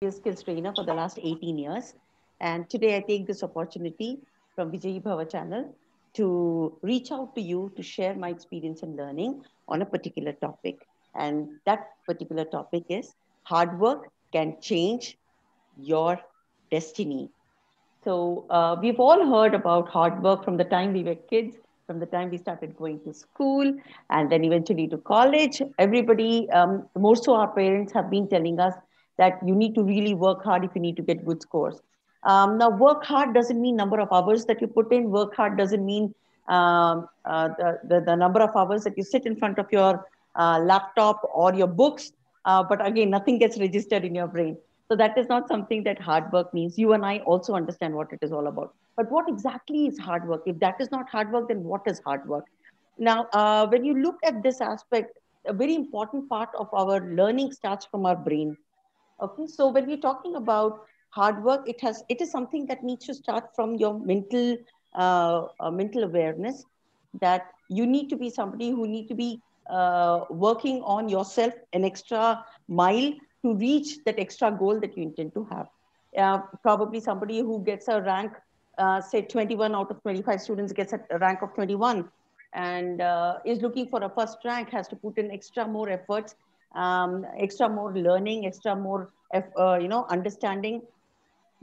a skills trainer for the last 18 years. And today I take this opportunity from Vijay Bhava channel to reach out to you to share my experience in learning on a particular topic. And that particular topic is hard work can change your destiny. So we've all heard about hard work from the time we were kids, from the time we started going to school, and then eventually to college. Everybody, more so our parents, have been telling us that you need to really work hard if you need to get good scores. Now, work hard doesn't mean number of hours that you put in. Work hard doesn't mean the number of hours that you sit in front of your laptop or your books. But again, nothing gets registered in your brain. So that is not something that hard work means. You and I also understand what it is all about. But what exactly is hard work? If that is not hard work, then what is hard work? Now, when you look at this aspect, a very important part of our learning starts from our brain. Okay, so when we're talking about hard work, it is something that needs to start from your mental awareness, that you need to be somebody who need to be working on yourself an extra mile to reach that extra goal that you intend to have. Probably somebody who gets a rank, say 21 out of 25 students gets a rank of 21, and is looking for a first rank, has to put in extra more efforts, extra more learning, extra more understanding,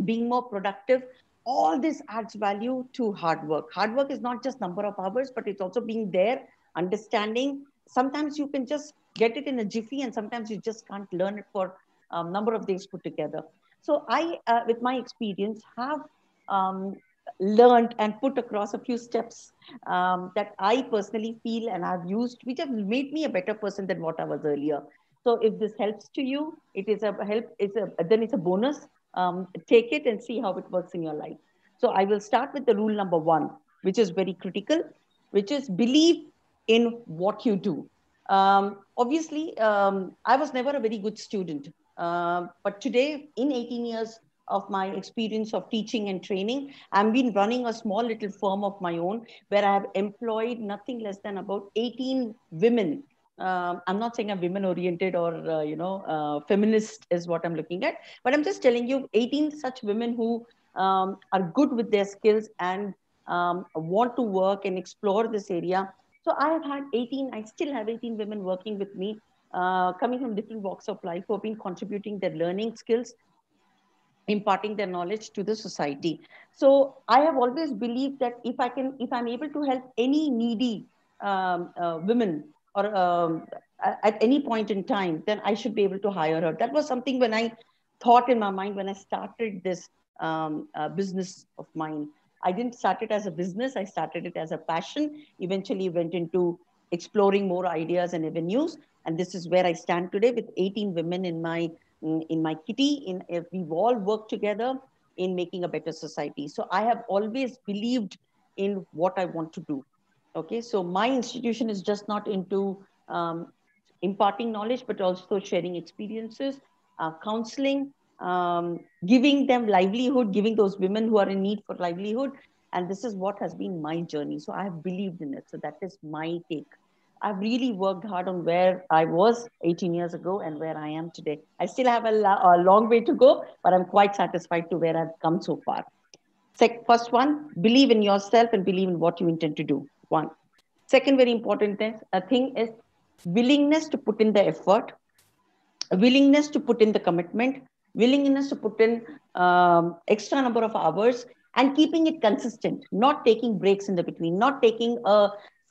being more productive. All this adds value to hard work. Hard work is not just number of hours, but it's also being there, understanding. Sometimes you can just get it in a jiffy, and sometimes you just can't learn it for a number of days put together. So I, with my experience, have um, learned and put across a few steps that I personally feel and I've used, which have made me a better person than what I was earlier. So if this helps to you, it is a help. It's a bonus. Take it and see how it works in your life. So I will start with the rule number one, which is very critical, which is believe in what you do. Obviously, I was never a very good student, but today, in 18 years of my experience of teaching and training, I've been running a small little firm of my own where I have employed nothing less than about 18 women. I'm not saying I'm women oriented or feminist is what I'm looking at, but I'm just telling you 18 such women who are good with their skills and want to work and explore this area. So I have had 18, I still have 18 women working with me, coming from different walks of life, who have been contributing their learning skills, imparting their knowledge to the society. So I have always believed that if I'm able to help any needy women, or at any point in time, then I should be able to hire her. That was something when I thought in my mind when I started this business of mine. I didn't start it as a business. I started it as a passion. Eventually went into exploring more ideas and avenues. And this is where I stand today with 18 women in my kitty. In if we've all worked together in making a better society. So I have always believed in what I want to do. Okay, so my institution is just not into imparting knowledge, but also sharing experiences, counseling, giving them livelihood, giving those women who are in need for livelihood. And this is what has been my journey. So I have believed in it. So that is my take. I've really worked hard on where I was 18 years ago and where I am today. I still have a long way to go, but I'm quite satisfied to where I've come so far. First one, believe in yourself and believe in what you intend to do. One. Second, very important thing is willingness to put in the effort, willingness to put in the commitment, willingness to put in extra number of hours, and keeping it consistent, not taking breaks in the between, not taking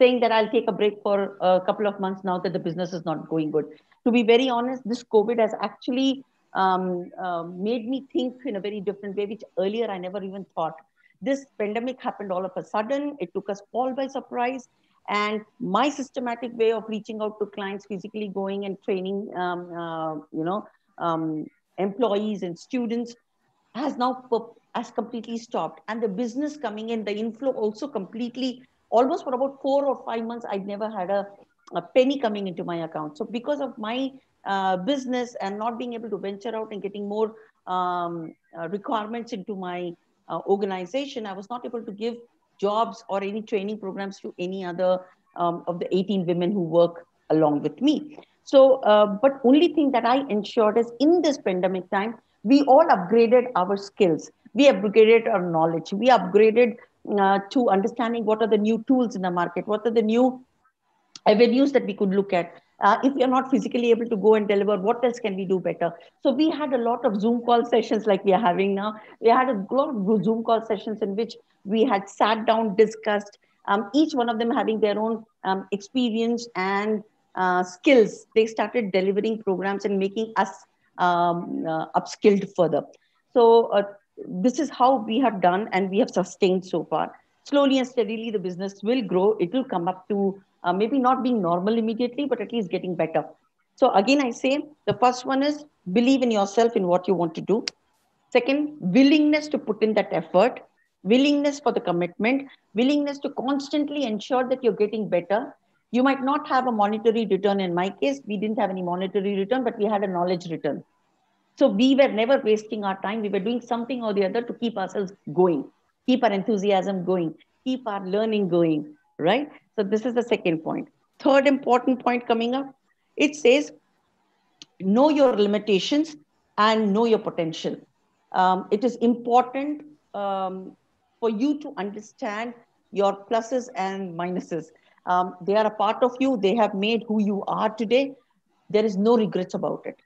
saying that I'll take a break for a couple of months now that the business is not going good. To be very honest, this COVID has actually made me think in a very different way, which earlier I never even thought. This pandemic happened all of a sudden. It took us all by surprise. And my systematic way of reaching out to clients, physically going and training, employees and students, has now has completely stopped. And the business coming in, the inflow also completely, almost for about 4 or 5 months, I'd never had a penny coming into my account. So because of my business and not being able to venture out and getting more requirements into my organization, I was not able to give jobs or any training programs to any other of the 18 women who work along with me. So, but only thing that I ensured is in this pandemic time, We all upgraded our skills. We upgraded our knowledge. We upgraded to understanding what are the new tools in the market, what are the new avenues that we could look at. If we are not physically able to go and deliver, what else can we do better? So we had a lot of Zoom call sessions like we are having now. We had a lot of Zoom call sessions in which we had sat down, discussed, each one of them having their own experience and skills. They started delivering programs and making us upskilled further. So this is how we have done and we have sustained so far. Slowly and steadily, the business will grow. It will come up to maybe not being normal immediately, but at least getting better. So again, I say the first one is believe in yourself in what you want to do. Second, willingness to put in that effort, willingness for the commitment, willingness to constantly ensure that you're getting better. You might not have a monetary return. In my case, we didn't have any monetary return, but we had a knowledge return. So we were never wasting our time. We were doing something or the other to keep ourselves going, keep our enthusiasm going, keep our learning going, right? So this is the second point. Third important point coming up, it says know your limitations and know your potential. It is important for you to understand your pluses and minuses. They are a part of you. They have made who you are today. There is no regrets about it.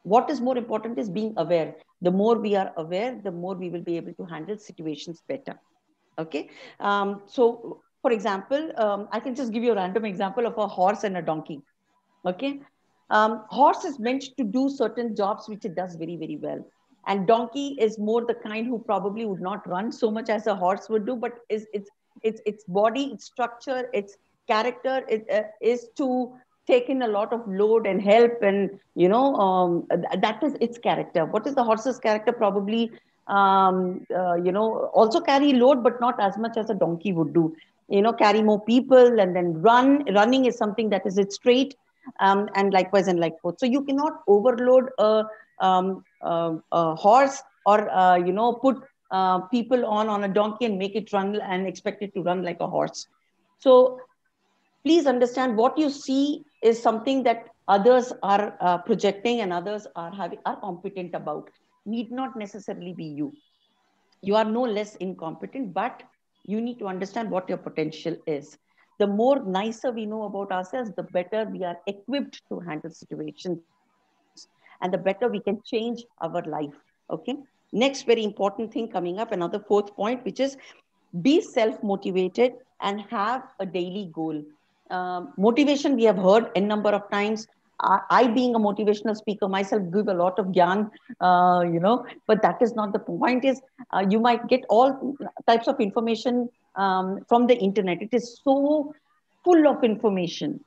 What is more important is being aware. The more we are aware, the more we will be able to handle situations better. Okay. So, for example, I can just give you a random example of a horse and a donkey. Okay. Horse is meant to do certain jobs which it does very, very well. And donkey is more the kind who probably would not run so much as a horse would do, but its body, its structure, its character is to take in a lot of load and help, and that is its character. What is the horse's character? Probably also carry load, but not as much as a donkey would do. Carry more people and then run. Running is something that is its trait, and likewise and like forth. So you cannot overload a horse or put people on a donkey and make it run and expect it to run like a horse. So please understand what you see is something that others are projecting and others are competent about. Need not necessarily be you. You are no less incompetent, but you need to understand what your potential is. The more nicer we know about ourselves, the better we are equipped to handle situations, and the better we can change our life. Okay. Next very important thing coming up, another fourth point, which is be self-motivated and have a daily goal. Motivation, we have heard a number of times. I, being a motivational speaker myself, give a lot of gyan, but that is not the point. Is you might get all types of information from the internet. It is so full of information.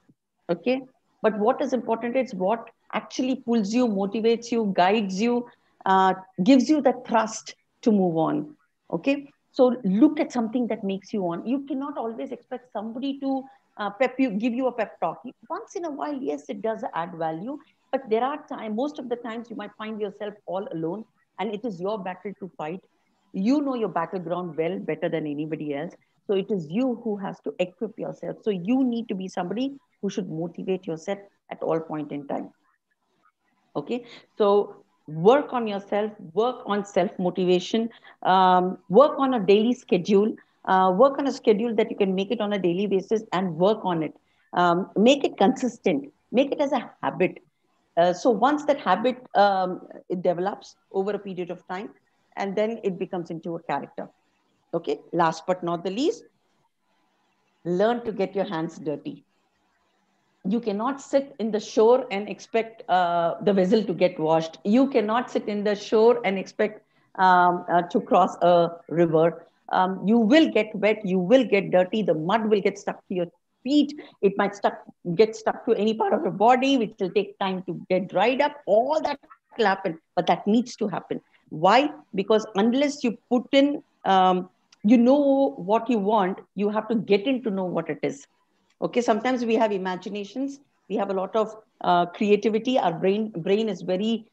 Okay, but what is important is what actually pulls you, motivates you, guides you, gives you the thrust to move on. Okay, so look at something that makes you on. You cannot always expect somebody to pep you, give you a pep talk. Once in a while, yes, it does add value, but there are times, most of the times, you might find yourself all alone, and it is your battle to fight. You know your battleground well, better than anybody else. So it is you who has to equip yourself. So you need to be somebody who should motivate yourself at all point in time. Okay, so work on yourself, work on self motivation, work on a daily schedule, work on a schedule that you can make it on a daily basis and work on it. Make it consistent, make it as a habit. So once that habit it develops over a period of time, and then it becomes into a character. Okay, last but not the least, learn to get your hands dirty. You cannot sit in the shore and expect the vessel to get washed. You cannot sit in the shore and expect to cross a river. You will get wet, you will get dirty, the mud will get stuck to your feet, it might get stuck to any part of your body, which will take time to get dried up. All that will happen, but that needs to happen. Why? Because unless you put in, you know what you want, you have to get in to know what it is. Okay, sometimes we have imaginations, we have a lot of creativity. Our brain is very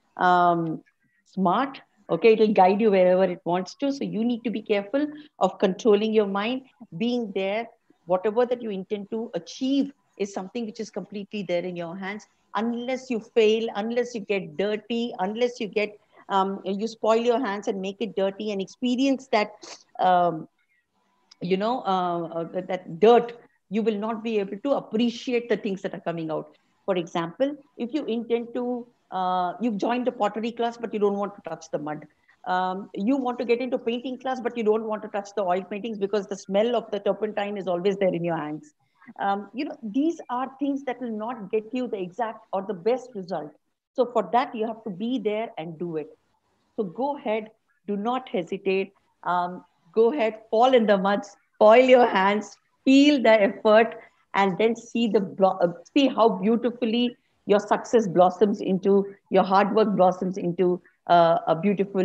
smart. Okay, it will guide you wherever it wants to. So you need to be careful of controlling your mind, being there. Whatever that you intend to achieve is something which is completely there in your hands. Unless you fail, unless you get dirty, unless you get You spoil your hands and make it dirty and experience that, um, that dirt. You will not be able to appreciate the things that are coming out. For example, if you intend to, you've joined a pottery class, but you don't want to touch the mud. You want to get into painting class, but you don't want to touch the oil paintings because the smell of the turpentine is always there in your hands. These are things that will not get you the exact or the best result. So for that, you have to be there and do it. So go ahead, do not hesitate. Go ahead, fall in the mud, spoil your hands, feel the effort, and then see how beautifully your success blossoms into, your hard work blossoms into a beautiful